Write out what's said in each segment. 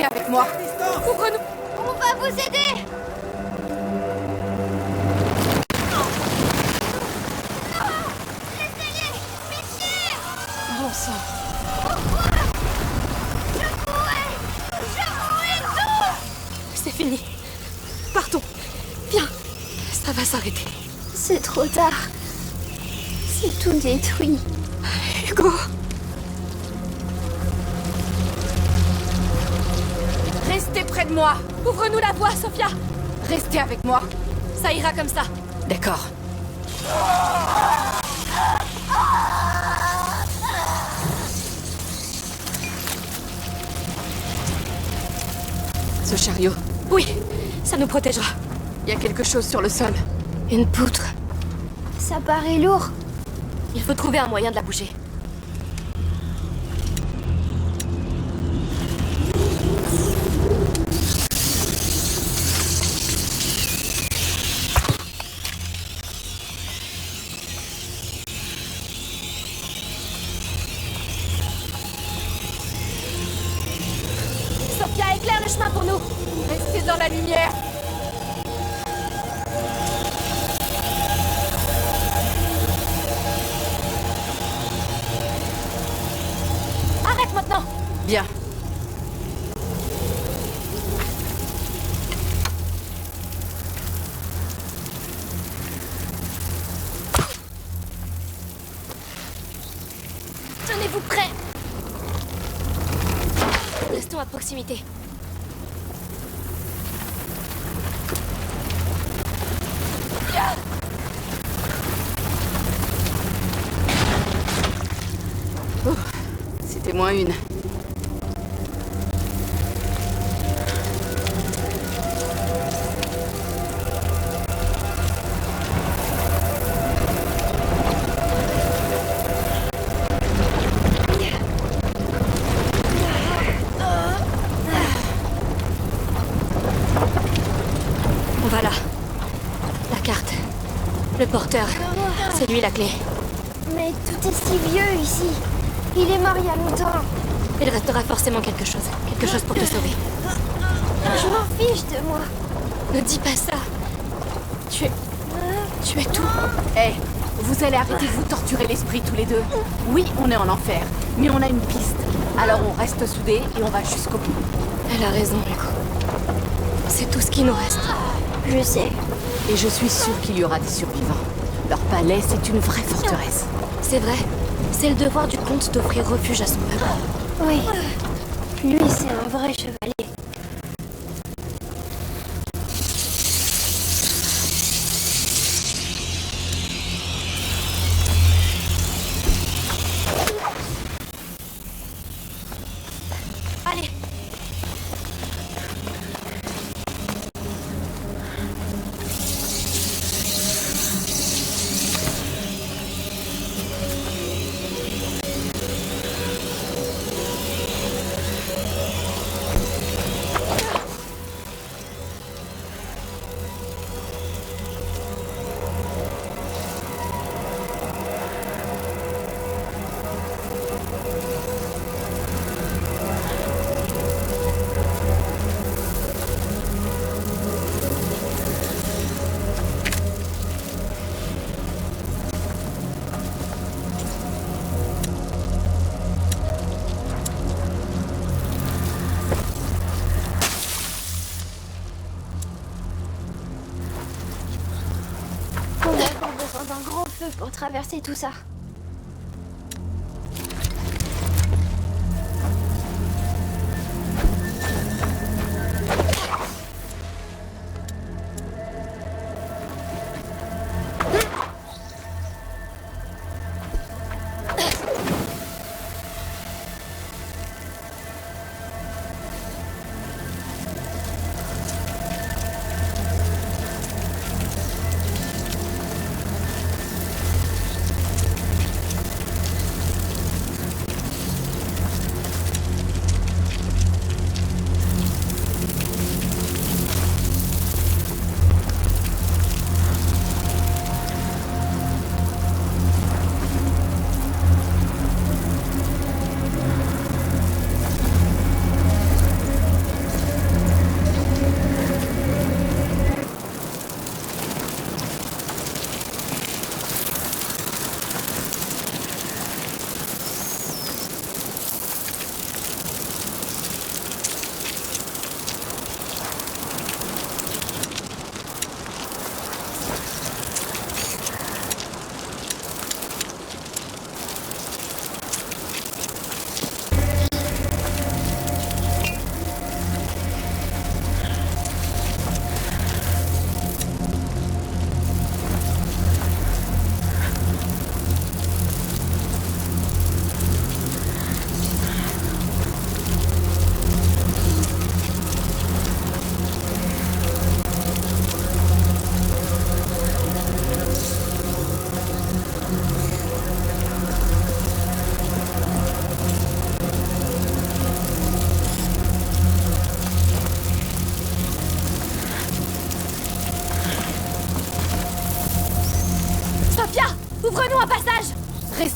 Restez avec moi. Ouvre-nous. On va vous aider. Non, laissez-les. Pitié. Bon sang. Pourquoi? Je mourrais tout. C'est fini. Partons. Viens. Ça va s'arrêter. C'est trop tard. C'est tout détruit. Hugo. Restez près de moi. Ouvre-nous la voie, Sophia. Restez avec moi. Ça ira comme ça. D'accord. Ce chariot. Oui, ça nous protégera. Il y a quelque chose sur le sol. Une poutre. Ça paraît lourd. Il faut trouver un moyen de la bouger. Sophia, éclaire le chemin pour nous. Restez dans la lumière. Arrête maintenant. Bien. Tenez-vous prêts. Restons à proximité. Oh, c'était moins une. On va là. La carte. Le porteur. C'est lui la clé. Mais tout est si vieux ici. Il est mort il y a longtemps. Il restera forcément quelque chose. Quelque chose pour te sauver. Je m'en fiche de moi. Ne dis pas ça. Tu es tout. Hé, vous allez arrêter de vous torturer l'esprit tous les deux. Oui, on est en enfer, mais on a une piste. Alors on reste soudés et on va jusqu'au bout. Elle a raison, Hugo. C'est tout ce qui nous reste. Je sais. Et je suis sûre qu'il y aura des survivants. Leur palais, c'est une vraie forteresse. C'est vrai. C'est le devoir du comte d'offrir refuge à son peuple. Oui. Lui, c'est un vrai chevalier. Allez. On a encore besoin d'un grand feu pour traverser tout ça.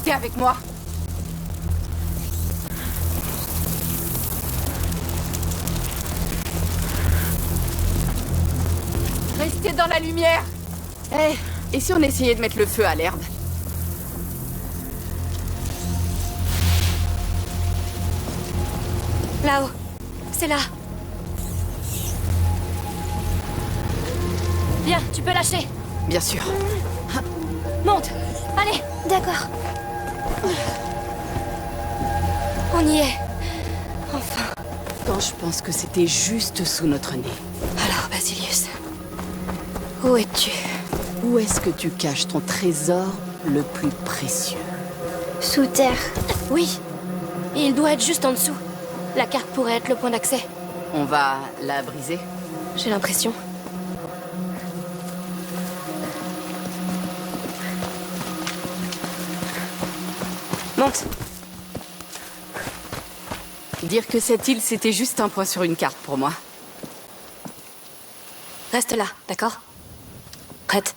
Restez avec moi. Restez dans la lumière. Eh, et si on essayait de mettre le feu à l'herbe? Là-haut. C'est là. Bien, tu peux lâcher. Bien sûr. Monte. Allez. D'accord. On y est. Enfin. Quand je pense que c'était juste sous notre nez. Alors, Basilius. Où es-tu? Où est-ce que tu caches ton trésor le plus précieux? Sous terre. Oui. Et il doit être juste en dessous. La carte pourrait être le point d'accès. On va la briser? J'ai l'impression. Monte. Dire que cette île, c'était juste un point sur une carte pour moi. Reste là, d'accord? Prête?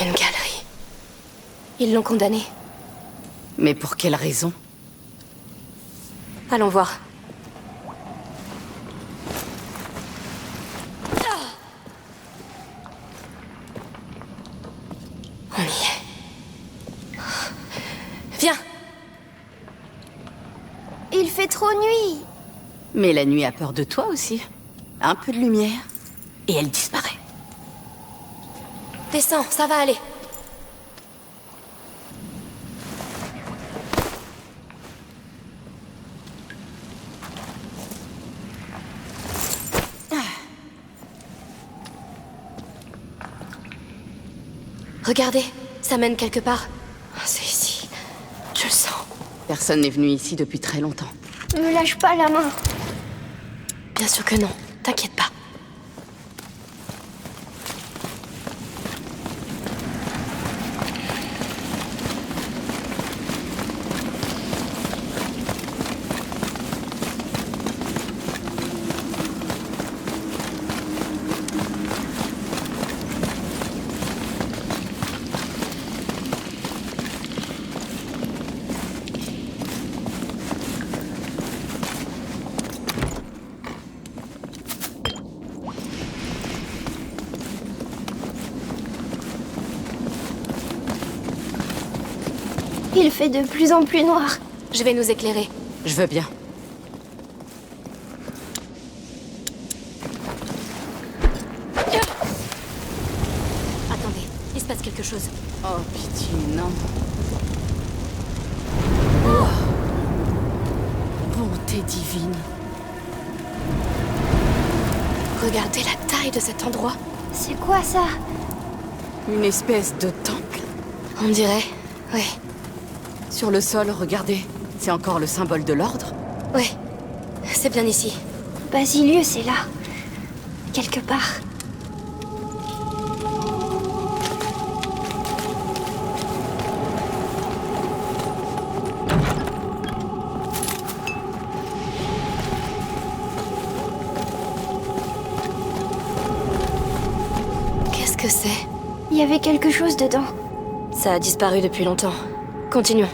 Une galerie. Ils l'ont condamné. Mais pour quelle raison? Allons voir. On y est. Viens. Il fait trop nuit. Mais la nuit a peur de toi aussi. Un peu de lumière, et elle disparaît. Descends, ça va aller. Regardez, ça mène quelque part. C'est ici. Je le sens. Personne n'est venu ici depuis très longtemps. Ne me lâche pas la main. Bien sûr que non. T'inquiète pas. Il fait de plus en plus noir. Je vais nous éclairer. Je veux bien. Attendez, il se passe quelque chose. Oh, pitié, non. Bonté divine. Regardez la taille de cet endroit. C'est quoi ça? Une espèce de temple. On dirait, oui. Sur le sol, regardez. C'est encore le symbole de l'ordre. Oui, c'est bien ici. Basilius est là. Quelque part. Qu'est-ce que c'est? Il y avait quelque chose dedans. Ça a disparu depuis longtemps. Continuons.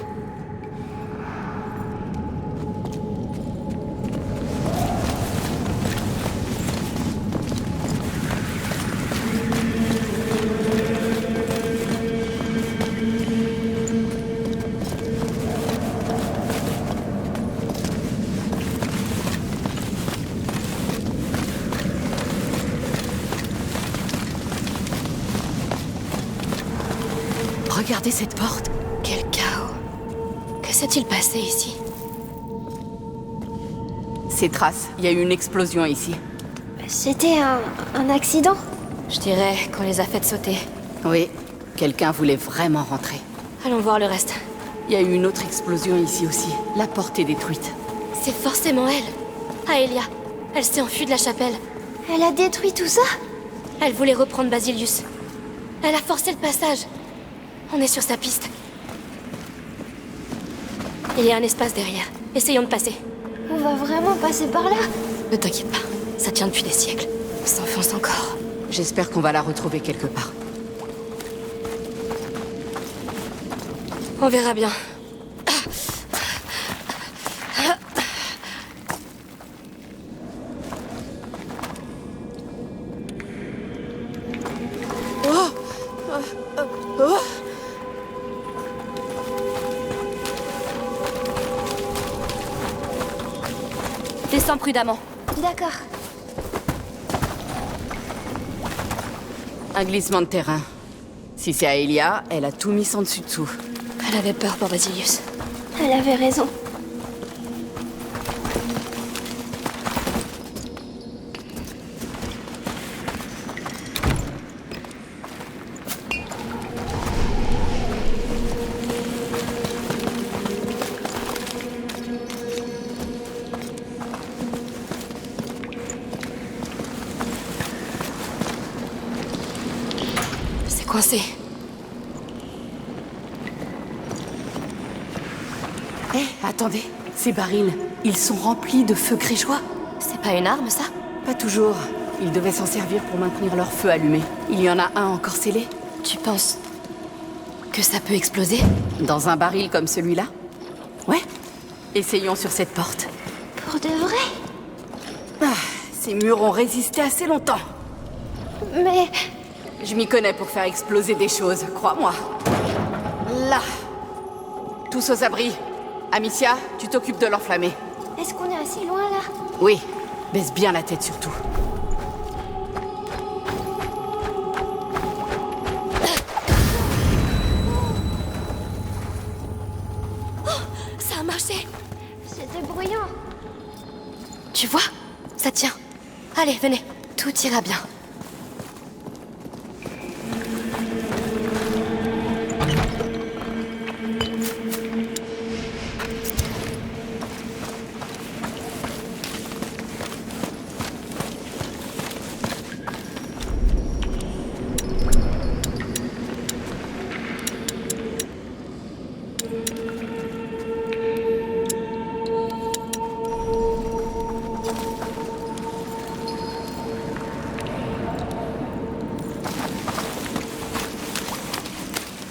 Regardez cette porte. Quel chaos. Que s'est-il passé ici? Ces traces, il y a eu une explosion ici. C'était un accident? Je dirais qu'on les a faites sauter. Oui, quelqu'un voulait vraiment rentrer. Allons voir le reste. Il y a eu une autre explosion ici aussi. La porte est détruite. C'est forcément elle. Aelia. Elle s'est enfuie de la chapelle. Elle a détruit tout ça? Elle voulait reprendre Basilius. Elle a forcé le passage. On est sur sa piste. Il y a un espace derrière. Essayons de passer. On va vraiment passer par là? Ne t'inquiète pas. Ça tient depuis des siècles. On s'enfonce encore. J'espère qu'on va la retrouver quelque part. On verra bien. Descends prudemment. D'accord. Un glissement de terrain. Si c'est Aelia, elle a tout mis sans dessus-dessous. Elle avait peur pour Basilius. Elle avait raison. C'est coincé. Hé, attendez. Ces barils, ils sont remplis de feu grégeois. C'est pas une arme, ça? Pas toujours. Ils devaient s'en servir pour maintenir leur feu allumé. Il y en a un encore scellé. Tu penses que ça peut exploser? Dans un baril comme celui-là? Ouais. Essayons sur cette porte. Pour de vrai? Ah, ces murs ont résisté assez longtemps. Mais... Je m'y connais pour faire exploser des choses, crois-moi. Là. Tous aux abris. Amicia, tu t'occupes de l'enflammer. est-ce qu'on est assez loin là? Oui. Baisse bien la tête surtout. Ça a marché. C'était bruyant. Tu vois? Ça tient. Allez, venez. Tout ira bien.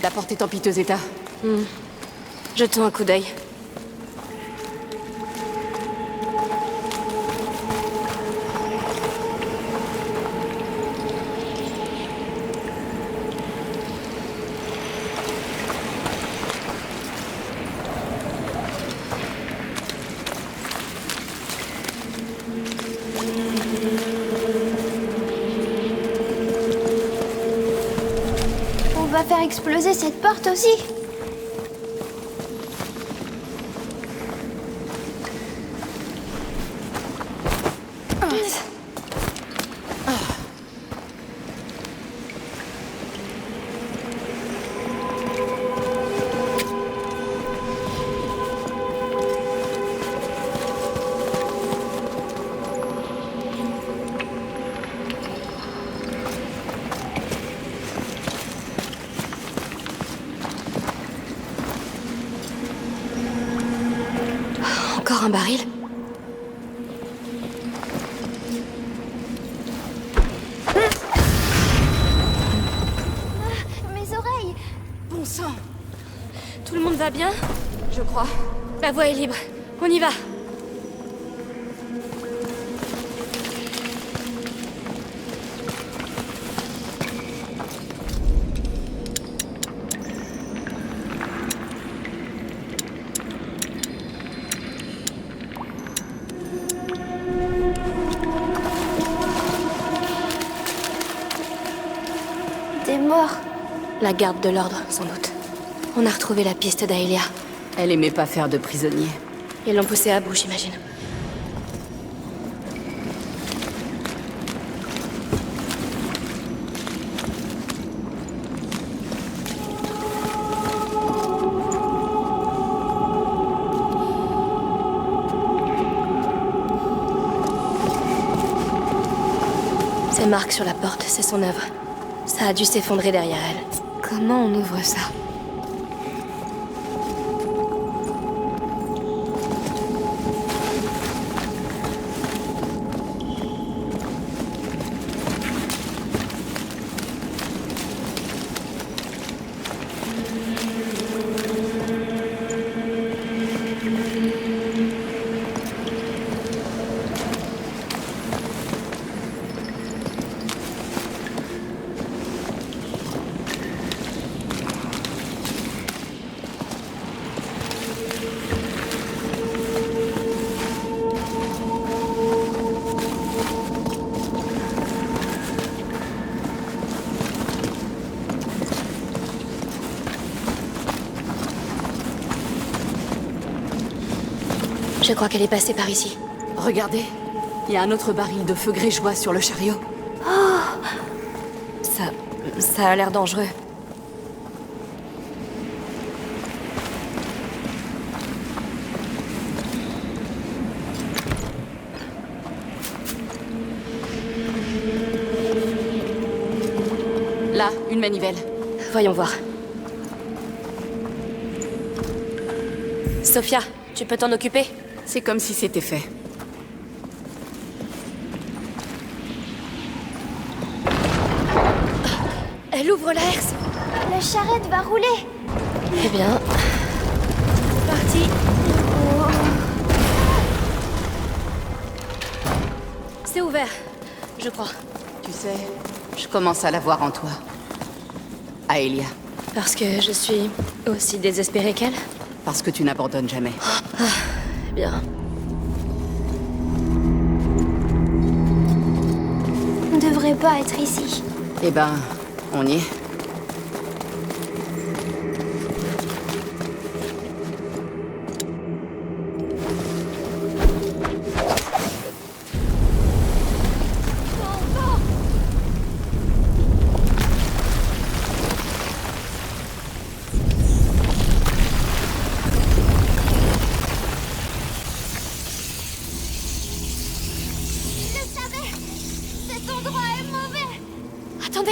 La porte est en piteux état. Jetons un coup d'œil. On va faire exploser cette porte aussi. Encore un baril? Mes oreilles. Bon sang. Tout le monde va bien? Je crois. La voie est libre. On y va. Des morts. La garde de l'ordre, sans doute. On a retrouvé la piste d'Aelia. Elle aimait pas faire de prisonniers. Ils l'ont poussée à bout, j'imagine. Ces marques sur la porte, c'est son œuvre. Ça a dû s'effondrer derrière elle. Comment on ouvre ça? Je crois qu'elle est passée par ici. Regardez, il y a un autre baril de feu grégeois sur le chariot. Ça a l'air dangereux. Là, une manivelle. Voyons voir. Sophia, tu peux t'en occuper? C'est comme si c'était fait. Elle ouvre la herse. La charrette va rouler. Eh bien... Parti. C'est ouvert, je crois. Tu sais, je commence à la voir en toi. Aelia, Parce que je suis aussi désespérée qu'elle? parce que tu n'abandonnes jamais. Bien. On devrait pas être ici. Eh ben, on y est.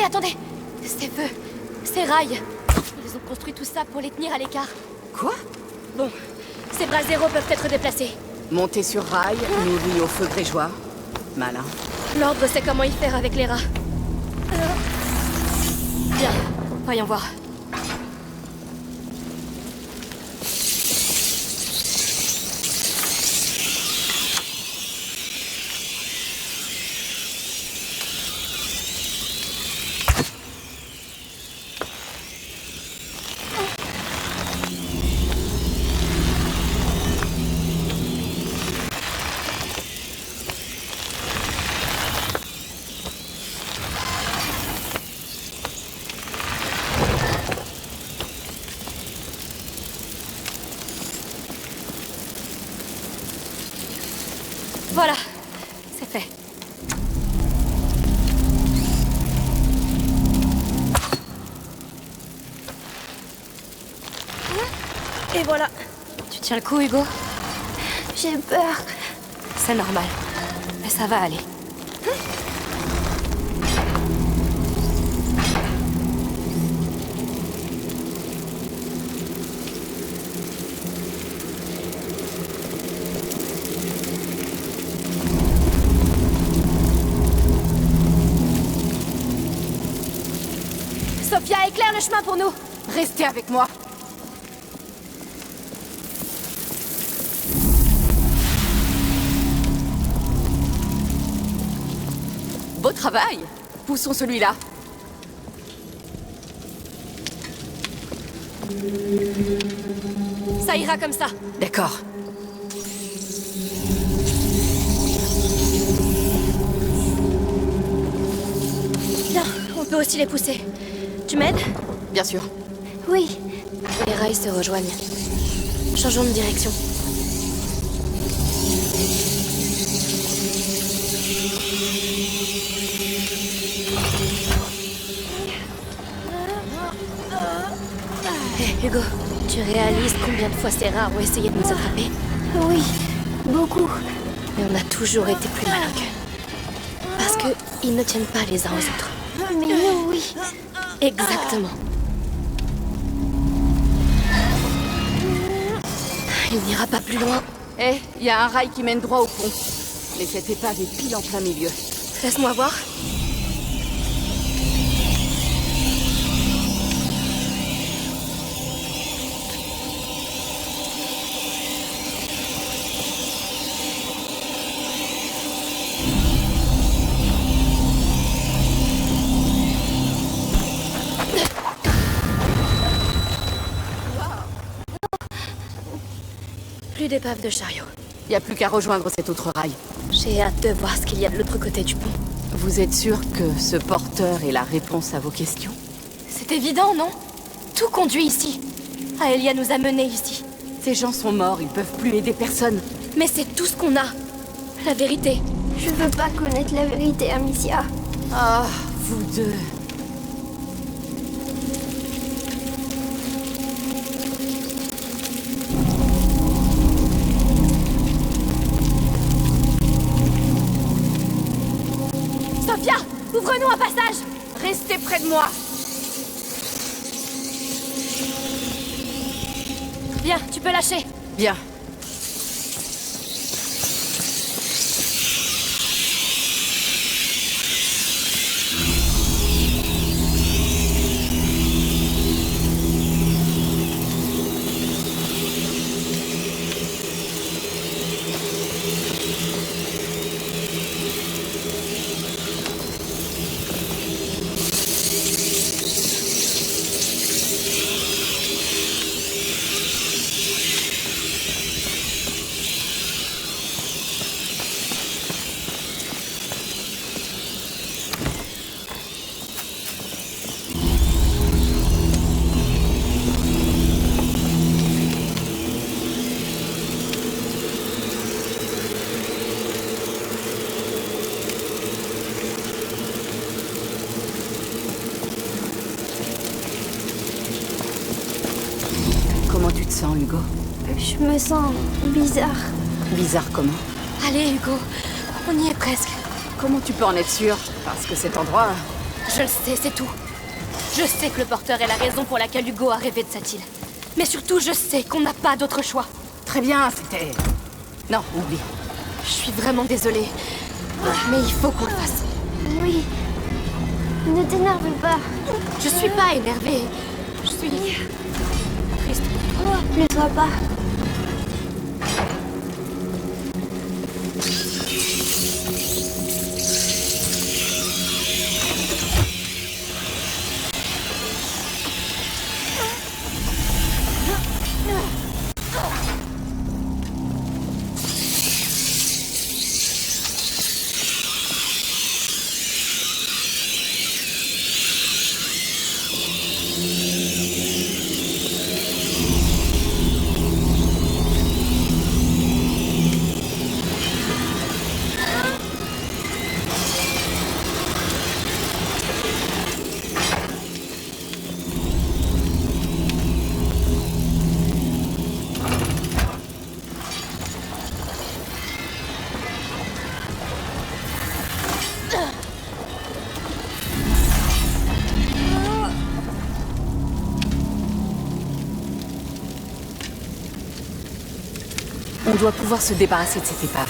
Attendez! Ces feux, ces rails. Ils ont construit tout ça pour les tenir à l'écart. Quoi? Bon, ces bras zéro peuvent être déplacés. Monter sur rail, nourri au feu grégeois. Malin. L'ordre sait comment y faire avec les rats. Bien, voyons voir. Voilà, c'est fait. Et voilà. Tu tiens le coup, Hugo? J'ai peur. C'est normal. Mais ça va aller. Sophia, éclaire le chemin pour nous. Restez avec moi. Beau travail. Poussons celui-là. Ça ira comme ça. D'accord. Bien, on peut aussi les pousser. Tu m'aides? Bien sûr. Oui. Les rails se rejoignent. Changeons de direction. Hé, Hugo, tu réalises combien de fois ces rats ont essayé de nous attraper? Oui. Beaucoup. Mais on a toujours été plus malins qu'eux. Parce que ils ne tiennent pas les uns aux autres. Mais nous, oui. Exactement. Il n'ira pas plus loin. Eh, il y a un rail qui mène droit au pont. Mais cette épave est pile en plein milieu. Laisse-moi voir. Plus d'épave de chariot. Il n'y a plus qu'à rejoindre cet autre rail. J'ai hâte de voir ce qu'il y a de l'autre côté du pont. Vous êtes sûr que ce porteur est la réponse à vos questions? C'est évident, non? Tout conduit ici. Aelia nous a menés ici. Ces gens sont morts, ils peuvent plus aider personne. Mais c'est tout ce qu'on a. La vérité. Je veux pas connaître la vérité, Amicia. Ah, vous deux. Sophia, ouvre-nous un passage. Restez près de moi. Bien, tu peux lâcher. Bien. Comment tu te sens, Hugo? Je me sens bizarre. Bizarre comment? Allez, Hugo. On y est presque. Comment tu peux en être sûr? Parce que cet endroit... Je le sais, c'est tout. Je sais que le porteur est la raison pour laquelle Hugo a rêvé de cette île. Mais surtout, je sais qu'on n'a pas d'autre choix. Très bien, c'était... Non, oublie. Je suis vraiment désolée. Mais il faut qu'on le fasse. Oui. Ne t'énerve pas. Je suis pas énervée. Je suis... triste pour toi. Ne sois pas. On doit pouvoir se débarrasser de cette épave.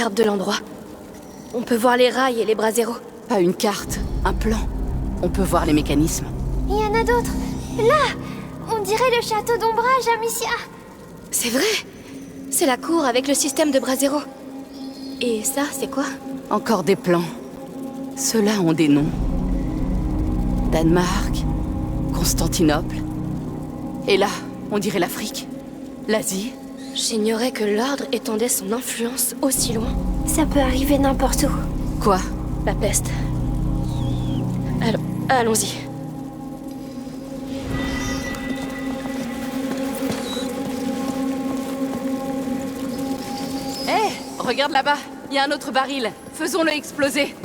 carte de l'endroit. On peut voir les rails et les braseros. Pas une carte, un plan. On peut voir les mécanismes. Il y en a d'autres. Là! On dirait le château d'ombrage à Missia. C'est vrai! C'est la cour avec le système de braseros. Et ça, c'est quoi? Encore des plans. Ceux-là ont des noms. Danemark, Constantinople. Et là, on dirait l'Afrique, l'Asie. J'ignorais que l'ordre étendait son influence aussi loin. Ça peut arriver n'importe où. Quoi? La peste. Allons-y. Hé, regarde là-bas, il y a un autre baril. Faisons-le exploser.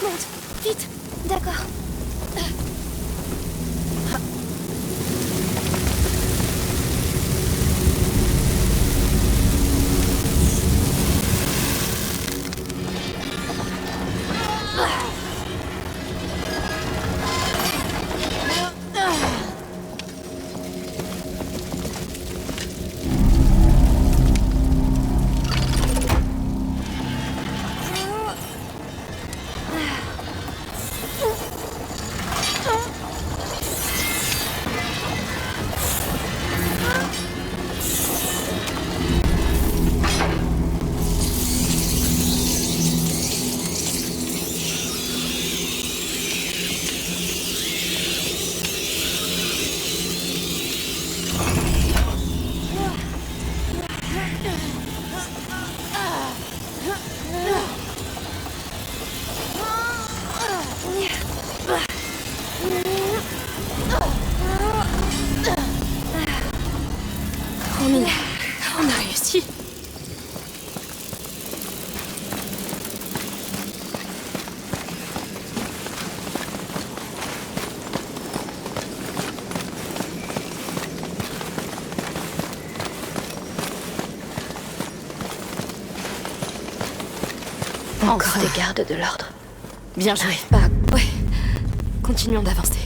Monte, vite. D'accord. On a réussi. Encore des gardes de l'ordre. Bien joué. J'arrive pas à... Ouais. Continuons d'avancer.